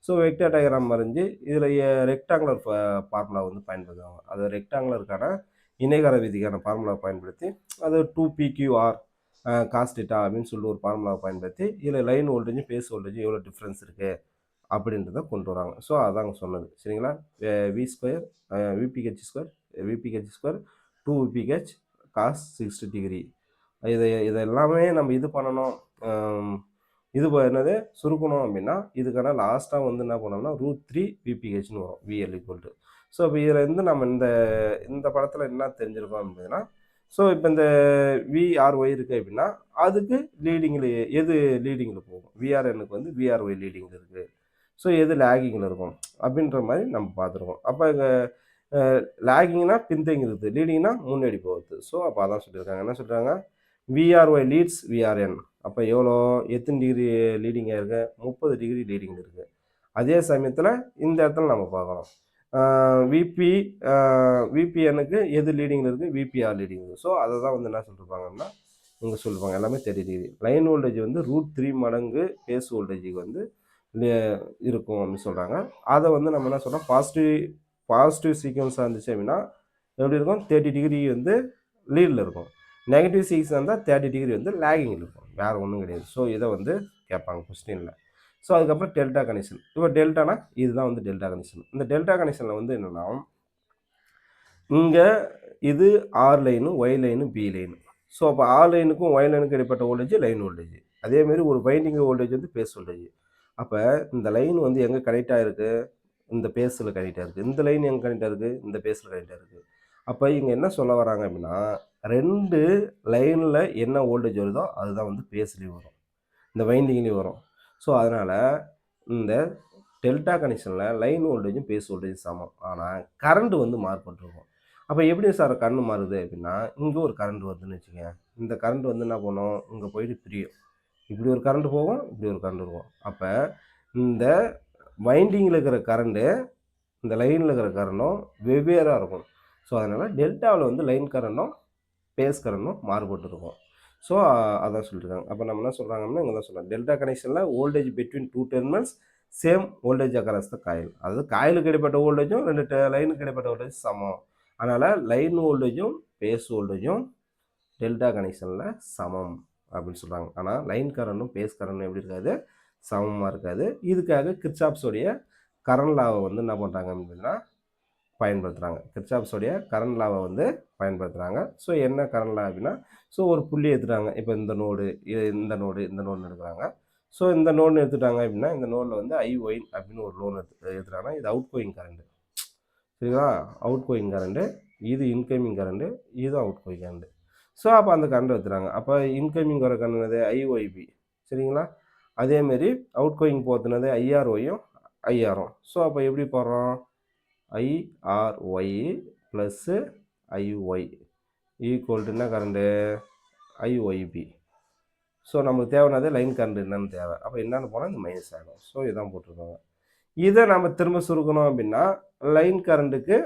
ஸோ வெக்டார் டயக்ராம் வரைஞ்சி இதில் ரெக்டாங்குலர் ஃபார்முலா வந்து பயன்படுத்துவாங்க. அது ரெக்டாங்குலருக்கான இணைகர விதிக்கான ஃபார்முலா பயன்படுத்தி அது 2PQR காஸ் டீட்டா அப்படின்னு சொல்லிட்டு ஒரு ஃபார்முலாவை பயன்படுத்தி இதில் லைன் வோல்டேஜும் பேஸ் வோல்டேஜும் எவ்வளோ டிஃப்ரென்ஸ் இருக்குது அப்படின்றத கொண்டு வராங்க. ஸோ அதாங்க சொன்னது. சரிங்களா? V square V P H square 2 V P H cos 60 degree இதெல்லாமே நம்ம இது பண்ணணும், இது என்னது சுருக்கணும் அப்படின்னா இதுக்கான லாஸ்ட்டாக வந்து என்ன பண்ணோம்னா √3 VPHன்னு வரும், VL ஈக்குவல் டு. ஸோ இப்போ இதில் இருந்து நம்ம இந்த இந்த படத்தில் என்ன தெரிஞ்சிருக்கோம் அப்படின்னா, ஸோ இப்போ இந்த VRY இருக்குது அப்படின்னா அதுக்கு லீடிங்கில் எது லீடிங்கில் போகும், VRNக்கு வந்து VRY லீடிங்கில் இருக்குது. ஸோ எது லேகிங்கில் இருக்கும் அப்படின்ற மாதிரி நம்ம பார்த்துருக்கோம். அப்போ இங்கே லேகிங்னா பின்தங்கி இருக்குது, லீடிங்னா முன்னாடி போகுது. ஸோ அப்போ அதான் சொல்லியிருக்காங்க. என்ன சொல்கிறாங்க, VRY லீட்ஸ் VRN. அப்போ எவ்வளோ எத்தனை டிகிரி லீடிங்காக இருக்குது, 30 டிகிரி லீடிங்கில் இருக்குது. அதே சமயத்தில் இந்த இடத்துல நம்ம பார்க்குறோம் VPNக்கு எது லீடிங்கில் இருக்குது, VPR லீடிங் இருக்குது. ஸோ அதை தான் வந்து என்ன சொல்லியிருப்பாங்கன்னா இங்கே சொல்லியிருப்பாங்க எல்லாமே 30 டிகிரி. லைன் வோல்டேஜ் வந்து √3 மடங்கு பேஸ் வோல்டேஜுக்கு வந்து இருக்கும் அப்படின்னு சொல்கிறாங்க. அதை வந்து நம்ம என்ன சொல்கிறோம், பாசிட்டிவ் சீக்வன்ஸாக இருந்துச்சு அப்படின்னா எப்படி இருக்கும், 30 டிகிரி வந்து லீடில் இருக்கும். நெகட்டிவ் சீக்வன்ஸ் இருந்தால் 30 டிகிரி வந்து லேகிங்கில் இருக்கும், வேறு ஒன்றும் கிடையாது. ஸோ இதை வந்து கேட்பாங்க கொஸ்டினில். ஸோ அதுக்கப்புறம் டெல்டா கனெக்ஷன். இப்போ டெல்டானா இதுதான் வந்து டெல்டா கனெக்ஷன். இந்த டெல்டா கனெக்ஷனில் வந்து என்னென்னா இங்கே இது R line, Y line, B line. So அப்போ ஆர் லைனுக்கும் ஒய் லைனுக்கும் இடைப்பட்ட வோல்டேஜ் லைன் வோல்டேஜ். அதேமாரி ஒரு வைண்டிங் வோல்டேஜ் வந்து பேஸ் வோல்டேஜ். அப்போ இந்த லைன் வந்து எங்கே கனெக்ட் ஆகிருக்கு, இந்த பேஸில் கனெக்ட் ஆகிருக்கு. இந்த லைன் எங்கே கனெக்ட் ஆகிருக்கு, இந்த பேஸில் கனெக்ட் ஆகிருக்கு. அப்போ இங்கே என்ன சொல்ல வராங்க அப்படின்னா, 2 லைனில் என்ன வோல்டேஜ் வருதோ அதுதான் வந்து பேஸ்லேயும் வரும், இந்த வைண்டிங்லேயும் வரும். ஸோ அதனால் இந்த டெல்டா கனெக்ஷனில் லைன் வோல்டேஜும் பேஸ் வோல்டேஜும் சமம். ஆனால் கரண்ட் வந்து மாறுபட்டுருக்கும். அப்போ எப்படி சார் கரண்ட் மாறுது அப்படின்னா, இங்கே ஒரு கரண்ட் வருதுன்னு வச்சுக்கோங்க. இந்த கரண்ட் வந்து என்ன பண்ணும், இங்கே போயிட்டு பிரியும். இப்படி ஒரு கரண்ட் போகும், இப்படி ஒரு கரண்ட் இருக்கும். அப்போ இந்த வைண்டிங்கில் இருக்கிற கரண்ட்டு இந்த லைனில் இருக்கிற கரண்ட்டும் வெவ்வேறாக இருக்கும். ஸோ அதனால் டெல்டாவில் வந்து லைன் கரண்ட்டும் பேஸ் கரண்ட்டும் மாறுபட்டு இருக்கும். ஸோ அதான் சொல்லியிருக்காங்க. அப்போ நம்ம என்ன சொல்கிறாங்கன்னா இங்கே தான் சொல்கிறாங்க, டெல்டா கனெக்ஷனில் voltage between 2 terminals same voltage across the coil. அதாவது காயிலுக்கு இடைப்பட்ட வோல்டேஜும் 2 லைனுக்கு இடைப்பட்ட வோல்டேஜ் சமம். அதனால் லைன் வோல்டேஜும் பேஸ் வோல்டேஜும் டெல்டா கனெக்ஷனில் சமம் அப்படின்னு சொல்கிறாங்க. ஆனால் லைன் கரண்ட்டும் பேஸ் கரண்ட்டும் எப்படி இருக்காது, சமமாக இருக்காது. இதுக்காக கிர்ச்சாப்ஸோடைய கரண்ட் லாவை வந்து என்ன பண்ணுறாங்க அப்படின்னா பயன்படுத்துகிறாங்க. கிர்ச்சாப்ஸோடைய கரண்ட் லாவை வந்து பயன்படுத்துகிறாங்க. ஸோ என்ன கரண்ட் லா அப்படின்னா, ஸோ ஒரு புள்ளி எடுத்துட்டாங்க. இப்போ இந்த நோடு இந்த நோடு எடுக்கிறாங்க. ஸோ இந்த நோடு எடுத்துட்டாங்க அப்படின்னா இந்த நோடில் வந்து IY அப்படின்னு ஒரு லோன் எடுத்துட்டாங்கன்னா இது அவுட் கோயிங் கரண்ட்டு, சரிங்களா, அவுட் கோயிங் கரண்ட்டு. இது இன்கமிங் கரண்ட்டு, இது அவுட் கோயிங் கரண்ட்டு. ஸோ அப்போ அந்த கரண்ட் எடுத்துட்டாங்க. அப்போ இன்கமிங் வர கரண்ட் IYB, சரிங்களா. அதேமாரி அவுட் கோயிங் போத்துனது IRYயும் IRம். ஸோ அப்போ எப்படி போடுறோம், IRY plus IY equal to என்ன கரண்ட்டு, IYB. ஸோ நமக்கு தேவையானது லைன் கரண்ட் என்னன்னு தேவை. அப்போ என்னென்னு போனால் இந்த மைனஸ் ஆகிடும். ஸோ இதான் போட்டிருக்காங்க. இதை நம்ம திரும்ப சுருக்கணும் அப்படின்னா லைன் கரண்ட்டுக்கு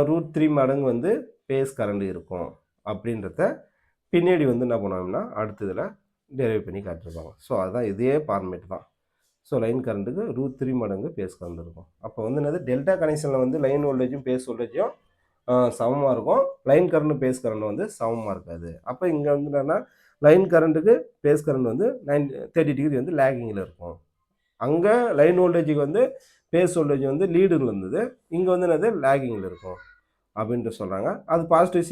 √3 மடங்கு வந்து பேஸ் கரண்ட் இருக்கும் அப்படின்றத பின்னாடி வந்து என்ன பண்ணுவாங்கன்னா அடுத்ததில் டெரைவ் பண்ணி காட்டிருப்பாங்க. ஸோ அதுதான் இதே ஃபார்மேட் தான். ஸோ லைன் கரண்ட்டுக்கு √3 மடங்கு பேஸ் கரண்ட் இருக்கும். அப்போ வந்து என்னது டெல்டா கனெக்ஷனில் வந்து லைன் வோல்டேஜும் பேஸ் வோல்டேஜும் சமமாக இருக்கும், லைன் கரண்ட்டு பேஸ் கரண்ட் வந்து சமமாக இருக்காது. அப்போ இங்கே வந்து என்னென்னா லைன் கரண்ட்டுக்கு பேஸ் கரண்ட் வந்து 30 டிகிரி வந்து லேகிங்கில் இருக்கும். அங்கே லைன் வோல்டேஜுக்கு வந்து பேஸ் வோல்டேஜ் வந்து லீடில் இருந்தது, இங்கே வந்து என்னது லேகிங்கில் இருக்கும் அப்படின்ட்டு சொல்கிறாங்க. அது பாசிட்டிவ்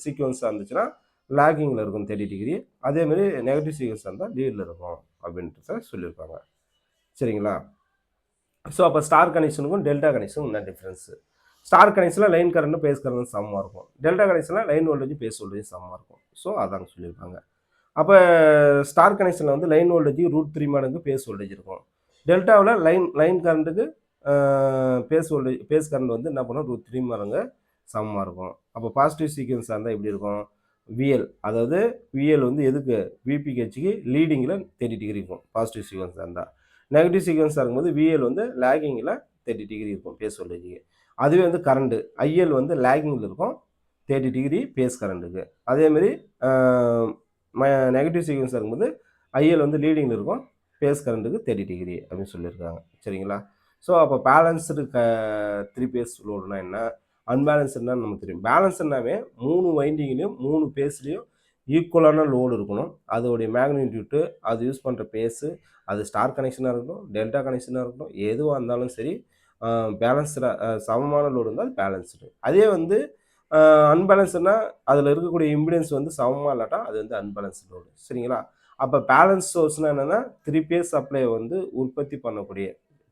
சீக்வன்ஸாக இருந்துச்சுன்னா லேகிங்கில் இருக்கும் 30 டிகிரி. அதேமாதிரி நெகட்டிவ் சீக்வன்ஸாக இருந்தால் லீடில் இருக்கும் அப்படின்றத சொல்லியிருப்பாங்க, சரிங்களா. ஸோ அப்போ ஸ்டார் கனெக்ஷனுக்கும் டெல்டா கனெக்ஷனுக்கும் என்ன டிஃப்ரென்ஸு, ஸ்டார் கனெக்ஷனில் லைன் கரண்ட்டும் பேஸ் கரண்ட்டும் சமமாக இருக்கும், டெல்டா கனெக்ஷனில் லைன் வோல்டேஜ் பேஸ் வோல்டேஜ் சமமாக இருக்கும். ஸோ அதாங்க சொல்லியிருப்பாங்க. அப்போ ஸ்டார் கனெக்ஷனில் வந்து லைன் வோல்டேஜ் √3 மடங்கு பேஸ் வோல்டேஜ் இருக்கும். டெல்டாவில் லைன் கரண்ட்டுக்கு பேஸ் கரண்ட் வந்து என்ன பண்ணும், √3 மடங்கு சமமாக இருக்கும். அப்போ பாசிட்டிவ் சீக்வன்ஸாக இருந்தால் எப்படி இருக்கும், விஎல், அதாவது விஎல் வந்து எதுக்கு VPHக்கு லீடிங்கில் 30 டிகிரி இருக்கும் பாசிட்டிவ் சீக்வன்ஸாக இருந்தால். நெகட்டிவ் சீக்வன்ஸாக இருக்கும்போது விஎல் வந்து லேகிங்கில் 30 டிகிரி இருக்கும் பேஸ் வோல்டேஜுக்கு. அதுவே வந்து கரண்ட்டு IL வந்து லேகிங்கில் இருக்கும் 30 டிகிரி பேஸ் கரண்ட்டுக்கு. அதேமாரி நெகட்டிவ் சீக்வன்ஸாக இருக்கும்போது IL வந்து லீடிங்கில் இருக்கும் பேஸ் கரண்ட்டுக்கு 30 டிகிரி அப்படின்னு சொல்லியிருக்காங்க, சரிங்களா. ஸோ அப்போ பேலன்ஸ்டு 3 பேஸ் லோடுனா என்ன, அன்பேலன்ஸ்டுனா நமக்கு தெரியும். பேலன்ஸ்னாவே 3 வைண்டிங்லேயும் 3 பேஸ்லேயும் ஈக்குவலான லோடு இருக்கணும். அதோடைய மேக்னிடியூட்டு, அது யூஸ் பண்ணுற பேஸு, அது ஸ்டார் கனெக்ஷனாக இருக்கட்டும் டெல்டா கனெக்ஷனாக இருக்கட்டும் எதுவாக இருந்தாலும் சரி, பேலன்ஸ்டாக சமமான லோடு இருந்தால் பேலன்ஸ்டு. அதே வந்து அன்பேலன்ஸ்னா அதில் இருக்கக்கூடிய இம்பிடன்ஸ் வந்து சமமாக இல்லாட்டா அது வந்து அன்பேலன்ஸ் லோடு. சரிங்களா? அப்போ பேலன்ஸ் சோர்ஸ்னால் என்னென்னா 3 பேஸ் சப்ளை வந்து உற்பத்தி பண்ணக்கூடிய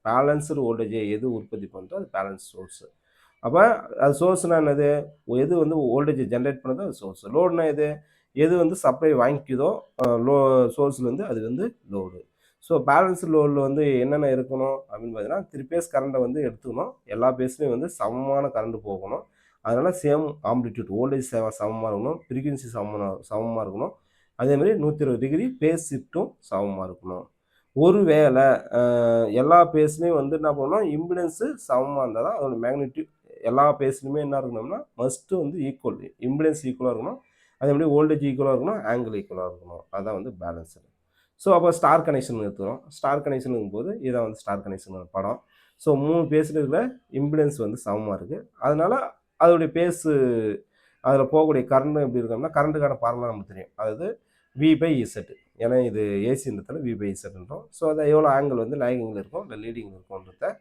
பேலன்ஸ்டு வோல்டேஜை எது உற்பத்தி பண்ணுறோ அது பேலன்ஸ் சோர்ஸு. அப்போ அது சோர்ஸ்னால் என்னது, எது வந்து வோல்டேஜ் ஜென்ரேட் பண்ணுறதோ அது சோர்ஸ். லோடுனா எது வந்து சப்ளை வாங்கிக்குதோ லோ சோர்ஸ்லேருந்து அது வந்து லோடு. ஸோ பேலன்ஸ் லோடில் வந்து என்னென்ன இருக்கணும் அப்படின்னு பார்த்தீங்கன்னா 3 பேஸ் கரண்ட்டை வந்து எடுத்துக்கணும். எல்லா பேஸ்லேயும் வந்து சமமான கரண்ட் போகணும். அதனால் சேம் ஆம்பிளிட்யூட் வோல்டேஜ் சமமாக இருக்கணும், ஃப்ரீக்வன்சி சமமாக இருக்கணும். அதேமாதிரி 120 டிகிரி பேஸ் ஷிஃப்ட்டும் சமமாக இருக்கணும். ஒருவேளை எல்லா பேஸ்லேயும் வந்து என்ன பண்ணணும், இம்பிடன்ஸு சமமாக இருந்தால் தான் அதோட மேக்னிட்யூட் எல்லா பேஸ்லையுமே என்ன இருக்கணும்னா மஸ்ட்டு வந்து ஈக்குவல், இம்பிடன்ஸ் ஈக்குவலாக இருக்கணும். அதேமாதிரி வோல்டேஜ் ஈக்குவலாக இருக்கணும், ஆங்கிள் ஈக்குவலாக இருக்கணும். அதுதான் வந்து பேலன்ஸு. ஸோ அப்போ ஸ்டார் கனெக்ஷன் எடுத்துக்கிறோம். ஸ்டார் கனெக்ஷன் இருக்கும்போது இதான் வந்து ஸ்டார் கனெக்ஷன் படம். ஸோ 3 பேஸில் இருக்கிற இம்பிடன்ஸ் வந்து சமமாக இருக்குது. அதனால் அதோடைய பேஸு அதில் போகக்கூடிய கரண்ட் எப்படி இருக்கோம்னா கரண்ட்டுக்கான ஃபார்முலா நமக்கு தெரியும். அதாவது V/Z. ஏன்னா இது ஏசின்றதால V/Zன்றோம். ஸோ அதை எவ்வளோ ஆங்கிள் வந்து லேகிங்கில் இருக்கும் இல்லை லீடிங்கில் இருக்கும்ன்றத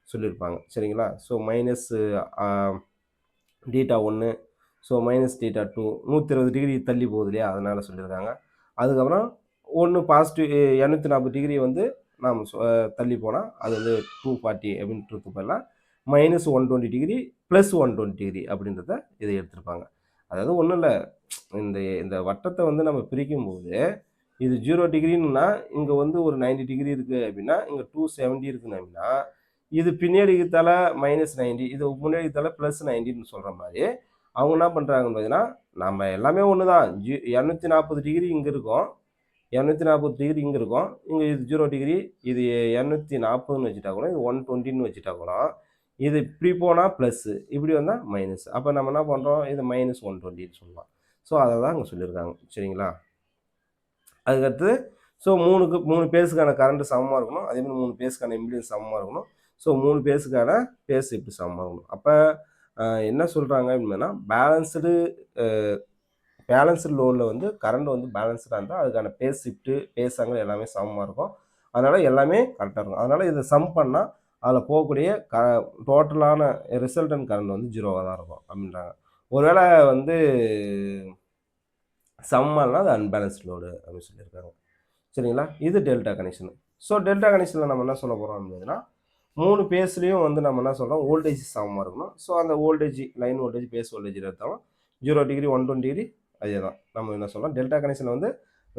சொல்லியிருப்பாங்க. சரிங்களா? So minus θ1, so minus θ2 120 degree தள்ளி போகுது இல்லையா, அதனால் சொல்லியிருக்காங்க. அதுக்கப்புறம் ஒன்று பாசிட்டிவ் 240 டிகிரி வந்து நாம் தள்ளி போனால் அது வந்து 240 அப்படின்றது பதிலாக மைனஸ் 120 டிகிரி ப்ளஸ் 120 டிகிரி அப்படின்றத இதை எடுத்திருப்பாங்க. அதாவது ஒன்றும் இல்லை, இந்த இந்த வட்டத்தை வந்து நம்ம பிரிக்கும்போது இது 0 டிகிரின்னா இங்கே வந்து ஒரு 90 டிகிரி இருக்குது அப்படின்னா இங்கே 270 இருக்குன்னு அப்படின்னா இது பின்னாடி தலை மைனஸ் 90, இது முன்னாடி தலை ப்ளஸ் 90ன்னு சொல்கிற மாதிரி அவங்க என்ன பண்ணுறாங்கன்னு பார்த்தீங்கன்னா நம்ம எல்லாமே ஒன்று தான். 240 டிகிரி இங்கே இருக்கும், 240 டிகிரி இங்கே இருக்கும், இங்கே இது 0 டிகிரி, இது 240ன்னு வச்சுட்டா கூட இது 120ன்னு வச்சுட்டா கூட இது இப்படி போனால் ப்ளஸ்ஸு, இப்படி வந்தால் மைனஸ். அப்போ நம்ம என்ன பண்ணுறோம், இது மைனஸ் 120ன்னு சொல்லலாம். ஸோ அதை தான் அங்கே சொல்லியிருக்காங்க. சரிங்களா? அதுக்கடுத்து ஸோ 3 பேஸுக்கான கரண்ட் சமமாக இருக்கணும், அதேமாதிரி 3 பேஸுக்கான இம்பிடன்ஸ் சமமாக இருக்கணும். ஸோ 3 பேஸுக்கான பேஸ் இப்படி சமமாக இருக்கணும். அப்போ என்ன சொல்கிறாங்க அப்படின்னா பேலன்ஸ்டு லோடில் வந்து கரண்ட் வந்து பேலன்ஸ்டாக இருந்தால் அதுக்கான பேஸ் ஷிஃப்ட்டு பேஸ் ஆங்கிள் எல்லாமே சமமாக இருக்கும். அதனால் எல்லாமே கரெக்டாக இருக்கும். அதனால் இதை சம் பண்ணால் அதில் போகக்கூடிய டோட்டலான ரிசல்டன் கரண்ட் வந்து 0வாக தான் இருக்கும் அப்படின்றாங்க. ஒருவேளை வந்து சம்மல்னா அது அன்பேலன்ஸ்ட் லோடு அப்படின்னு சொல்லியிருக்காங்க. சரிங்களா? இது டெல்டா கனெக்ஷன். ஸோ டெல்டா கனெக்ஷனில் நம்ம என்ன சொல்ல போகிறோம் அப்படின்னா 3 பேஸ்லேயும் வந்து நம்ம என்ன சொல்கிறோம், வோல்டேஜ் சமமாக இருக்கணும். ஸோ அந்த voltage line voltage phase voltage எடுத்தாலும் 0 டிகிரி 120 டிகிரி அதே தான் நம்ம என்ன சொல்லலாம். டெல்டா கனெக்ஷனில் வந்து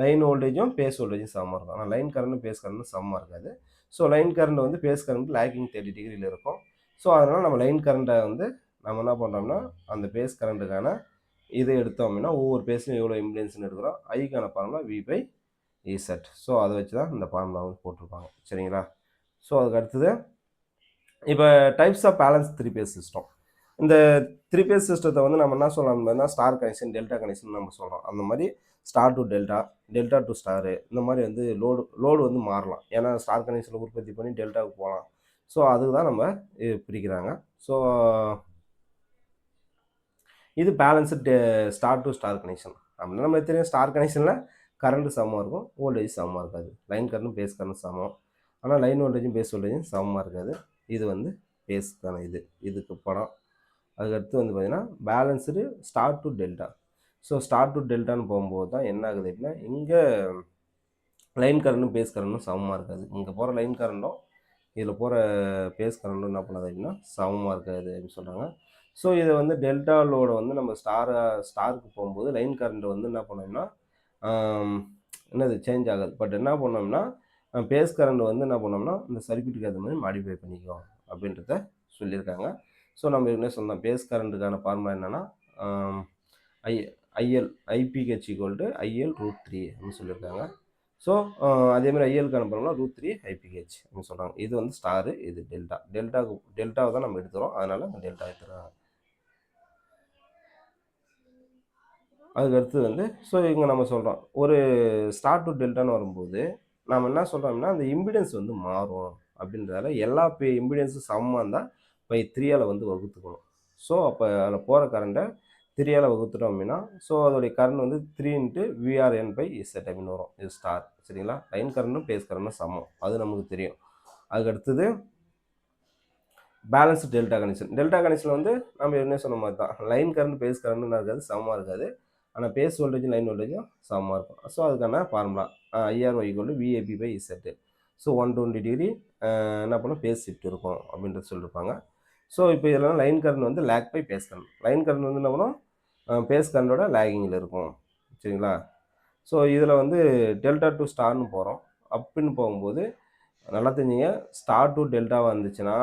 லைன் வோல்டேஜும் பேஸ் வோல்டேஜும் சமமாக இருக்கும். ஆனால் லைன் கரண்ட்டும் பேஸ் கரண்ட்டும் சமமாக இருக்காது. ஸோ லைன் கரண்ட் வந்து பேஸ் கரண்ட் லேக்கிங் 30 டிகிரியில் இருக்கும். ஸோ அதனால் நம்ம லைன் கரண்ட்டை வந்து நம்ம என்ன பண்ணுறோம்னா அந்த பேஸ் கரண்ட்டுக்கான இதை எடுத்தோம் அப்படின்னா ஒவ்வொரு பேஸ்லையும் எவ்வளோ இம்பிடன்ஸ்னு எடுக்கிறோம். ஐக்கான ஃபார்முலா V/Z. ஸோ அதை வச்சு தான் இந்த ஃபார்முலா வந்து போட்டிருப்பாங்க. சரிங்களா? ஸோ அதுக்கு அடுத்தது இப்போ types of balance 3 phase system. இந்த 3 பேஸ் சிஸ்டத்தை வந்து நம்ம என்ன சொல்லலாம்னா ஸ்டார் கனெக்ஷன், டெல்டா கனெக்ஷன் நம்ம சொல்கிறோம். அந்த மாதிரி star to delta, delta to star, இந்த மாதிரி வந்து லோடு வந்து மாறலாம். ஏன்னா ஸ்டார் கனெக்ஷனில் உற்பத்தி பண்ணி டெல்டாவுக்கு போகலாம். ஸோ அதுக்கு தான் நம்ம பிரிக்கிறாங்க. ஸோ இது balanced star to star connection. அப்படின்னா நம்ம தெரியும் ஸ்டார் கனெக்ஷனில் கரண்ட்டு சமமாக இருக்கும், வோல்டேஜ் சமமாக இருக்காது. லைன் கரண்ட்டும் பேஸ் கரண்ட் சமம், ஆனால் லைன் வோல்டேஜும் பேஸ் வோல்டேஜும் சமமாக இருக்காது. இது வந்து பேஸுக்கான இதுக்கு படம். அதுக்கடுத்து வந்து பார்த்திங்கன்னா balanced star to delta. So star to டெல்டான்னு போகும்போது தான் என்ன ஆகுது அப்படின்னா இங்கே லைன் கரண்ட்டும் பேஸ் கரண்ட்டும் சமமாக இருக்காது. இங்கே போகிற லைன் கரண்ட்டும் இதில் போகிற பேஸ் கரண்ட்டும் என்ன பண்ணாது அப்படின்னா சமமாக இருக்காது அப்படின்னு சொல்கிறாங்க. ஸோ இதை வந்து டெல்டா லோடை வந்து நம்ம ஸ்டாருக்கு போகும்போது லைன் கரண்ட் வந்து என்ன பண்ணோம்னா என்னது சேஞ்ச் ஆகாது. பட் என்ன பண்ணோம்னா பேஸ் கரண்ட் வந்து என்ன பண்ணோம்னா இந்த சர்க்யூட்டுக்கு ஏற்ற மாதிரி மாடிஃபை பண்ணிக்குவோம் அப்படின்றத சொல்லியிருக்காங்க. ஸோ நம்ம என்ன சொன்னோம், பேஸ் கரண்ட்டுக்கான ஃபார்முலா என்னென்னா IPH = IL√3 அப்படின்னு சொல்லியிருக்காங்க. ஸோ அதேமாதிரி ஐஎல்கான ஃபார்முலா √3 IPH அப்படின்னு சொல்கிறாங்க. இது வந்து ஸ்டாரு, இது டெல்டாவை தான் நம்ம எடுத்துகிறோம், அதனால் அந்த டெல்டா எடுத்துகிறாங்க. அதுக்கு அடுத்தது வந்து ஸோ இங்கே நம்ம சொல்கிறோம் ஒரு ஸ்டார் டு டெல்டான்னு வரும்போது நம்ம என்ன சொல்கிறோம்னா அந்த இம்பிடன்ஸ் வந்து மாறும் அப்படின்றதால எல்லா இம்பிடன்ஸும் சமமாக இருந்தால் பை 3ஆல் வந்து வகுத்துக்கணும். ஸோ அப்போ அதில் போகிற கரண்ட்டை 3ஆல் வகுத்துட்டோம் அப்படின்னா ஸோ அதோடைய கரண்ட் வந்து 3 × VRN/Z அப்படின்னு வரும். இது ஸ்டார். சரிங்களா? லைன் கரண்ட்டும் பேஸ் கரண்ட்டும் சமம், அது நமக்கு தெரியும். அதுக்கு அடுத்தது balance delta connection. Delta connection வந்து நம்ம என்ன சொன்ன மாதிரி தான், லைன் கரண்ட் பேஸ் கரண்ட்னு இருக்காது, சமமாக இருக்காது. ஆனால் பேஸ் வோல்டேஜும் லைன் வோல்டேஜும் சமமாக இருக்கும். ஸோ அதுக்கான formula IR = VAB/Z. So 120 degree என்ன பண்ணும், பேஸ் ஷிஃப்ட் இருக்கும் அப்படின்றது சொல்லியிருப்பாங்க. ஸோ இப்போ இதெல்லாம் லைன் கரண்ட் வந்து lag by phase current. Line current வந்து என்ன பண்ணும், பேஸ் கரண்டோட லேகிங்கில் இருக்கும். சரிங்களா? ஸோ இதில் வந்து டெல்டா டு ஸ்டார்னு போகிறோம். அப்புன்னு போகும்போது நல்லா தெரிஞ்சுங்க, ஸ்டார் டு டெல்டாவாக இருந்துச்சுன்னா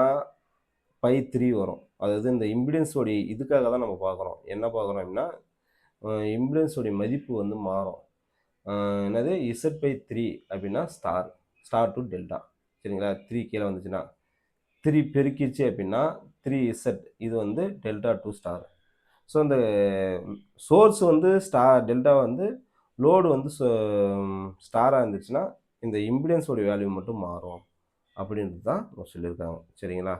π3 வரும். அதாவது இந்த இம்பிடன்ஸோடைய இதுக்காக தான் நம்ம பார்க்குறோம். என்ன பார்க்குறோம் அப்படின்னா, இம்பிடன்ஸோடைய மதிப்பு வந்து மாறும். என்னது Z/3 அப்படின்னா ஸ்டார் டு டெல்டா. சரிங்களா? 3 கீழே வந்துச்சுன்னா 3 பெருக்கிச்சு அப்படின்னா 3Z, இது வந்து டெல்டா டு ஸ்டார். ஸோ இந்த சோர்ஸ் வந்து டெல்டா வந்து லோடு வந்து ஸ்டாராக இருந்துச்சுன்னா இந்த இம்பிடன்ஸோடைய வேல்யூ மட்டும் மாறும் அப்படின்றது தான் சொல்லியிருக்காங்க. சரிங்களா?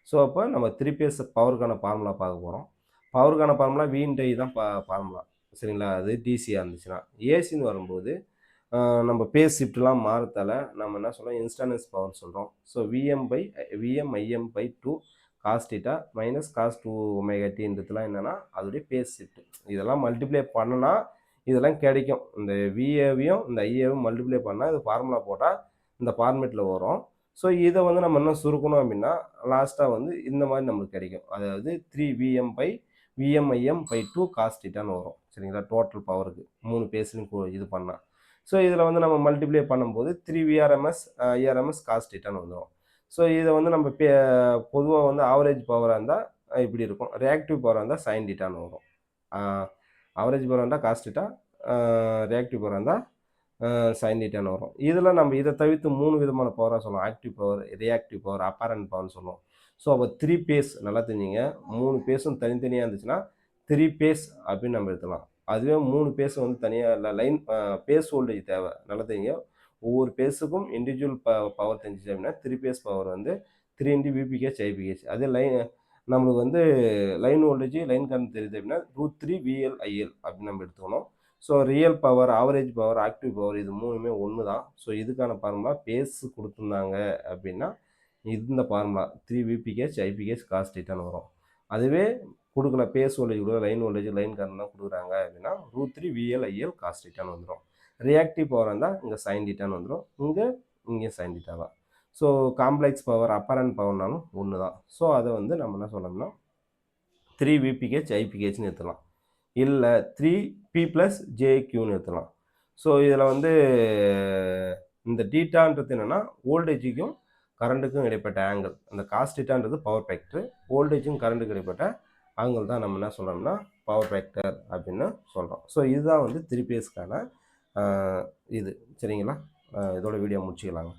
ஸோ அப்போ நம்ம 3 பேஸ் பவருக்கான ஃபார்முலா பார்க்க போகிறோம். பவருக்கான ஃபார்முலா V/I தான் ஃபார்முலா. சரிங்களா? அது டிசியாக இருந்துச்சுன்னா. ஏசின்னு வரும்போது நம்ம பேஸ் ஷிஃப்ட்லாம் மாறத்தால நம்ம என்ன சொல்கிறோம், இன்ஸ்டன்டன்ஸ் பவர் சொல்கிறோம். So VMIM/2 cos θ minus cos 2ωtன்றதுலாம் என்னென்னா அதோடைய பேஸ் ஷிஃப்ட். இதெல்லாம் மல்டிப்ளை பண்ணனா இதெல்லாம் கிடைக்கும். இந்த VAவையும் இந்த IAவையும் மல்டிப்ளை பண்ணால் இது ஃபார்முலா போட்டால் இந்த ஃபார்மேட்டில் வரும். ஸோ இதை வந்து நம்ம என்ன சுருக்கணும் அப்படின்னா லாஸ்ட்டாக வந்து இந்த மாதிரி நம்மளுக்கு கிடைக்கும். அதாவது 3VMIM/2 cos θன்னு வரும். சரிங்களா? டோட்டல் பவருக்கு 3 பேஸ்லையும் இது பண்ணால். ஸோ இதில் வந்து நம்ம மல்டிப்ளை பண்ணும்போது 3VRMS IRMS cos θன்னு வந்துடும். ஸோ இதை வந்து நம்ம பொதுவாக வந்து ஆவரேஜ் பவராக இருந்தால் இப்படி இருக்கும், ரியாக்டிவ் பவராக இருந்தால் sin θன்னு வரும். ஆவரேஜ் பவராக இருந்தால் cos θ, ரியாக்டிவ் பவராக இருந்தால் sin θன்னு வரும். இதில் நம்ம இதை தவிர்த்து 3 விதமான பவராக சொல்லுவோம். Active power, reactive power, apparent பவர்னு சொல்லுவோம். ஸோ அப்போ 3 பேஸ் நல்லா தெரிஞ்சுங்க, 3 பேஸும் தனித்தனியாக இருந்துச்சுன்னா 3 பேஸ் அப்படின்னு நம்ம எடுத்துக்கலாம். அதுவே 3 பேஸ் வந்து தனியாக இல்லை, லைன் பேஸ் வோல்டேஜ் தேவை. நல்லா தெரியுங்க, ஒவ்வொரு பேஸுக்கும் இண்டிவிஜுவல் பவர் தெரிஞ்சிச்சு அப்படின்னா 3 பேஸ் பவர் வந்து 3 × VPH IPH. அதே நம்மளுக்கு வந்து லைன் வோல்டேஜ் லைன் கரண்ட் தெரியுது அப்படின்னா √3VL/IL அப்படின்னு நம்ம எடுத்துக்கணும். So real power, average power, active power இது மூணுமே ஒன்று தான். ஸோ இதுக்கான ஃபார்முலா பேஸ் கொடுத்துருந்தாங்க அப்படின்னா இந்த ஃபார்முலா 3VPH IPH cos θன்னு வரும். அதுவே கொடுக்கல, பேஸ் வோல்டேஜ் கொடுக்கல, லைன் வோல்டேஜ் லைன் கரண்ட் தான் கொடுக்குறாங்க அப்படின்னா √3VL/IL cos θன்னு வந்துடும். ரியாக்டிவ் பவர் இருந்தால் இங்கே sin θன்னு வந்துடும், இங்கே sin θ தான். ஸோ காம்ப்ளெக்ஸ் பவர், அப்பரண்ட் பவர்னாலும் ஒன்று தான். ஸோ அதை வந்து நம்ம என்ன சொல்லணும்னா 3VPH IPHன்னு எடுத்துக்கலாம், இல்லை 3P+jQன்னு எடுத்துக்கலாம். ஸோ இதில் வந்து இந்த டீட்டான்றது என்னென்னா வோல்டேஜுக்கும் கரண்ட்டுக்கும் இடைப்பட்ட ஆங்கிள். அந்த cos θன்றது பவர் ஃபேக்டர், வோல்டேஜுக்கும் கரண்ட்டுக்கு இடைப்பட்ட ஆங்கிள் தான் நம்ம என்ன சொல்கிறோம்னா பவர் ஃபேக்டர் அப்படின்னு சொல்கிறோம். ஸோ இதுதான் வந்து 3 பேஸ்க்கான இது. சரிங்களா? இதோட வீடியோ முடிச்சுக்கலாங்க.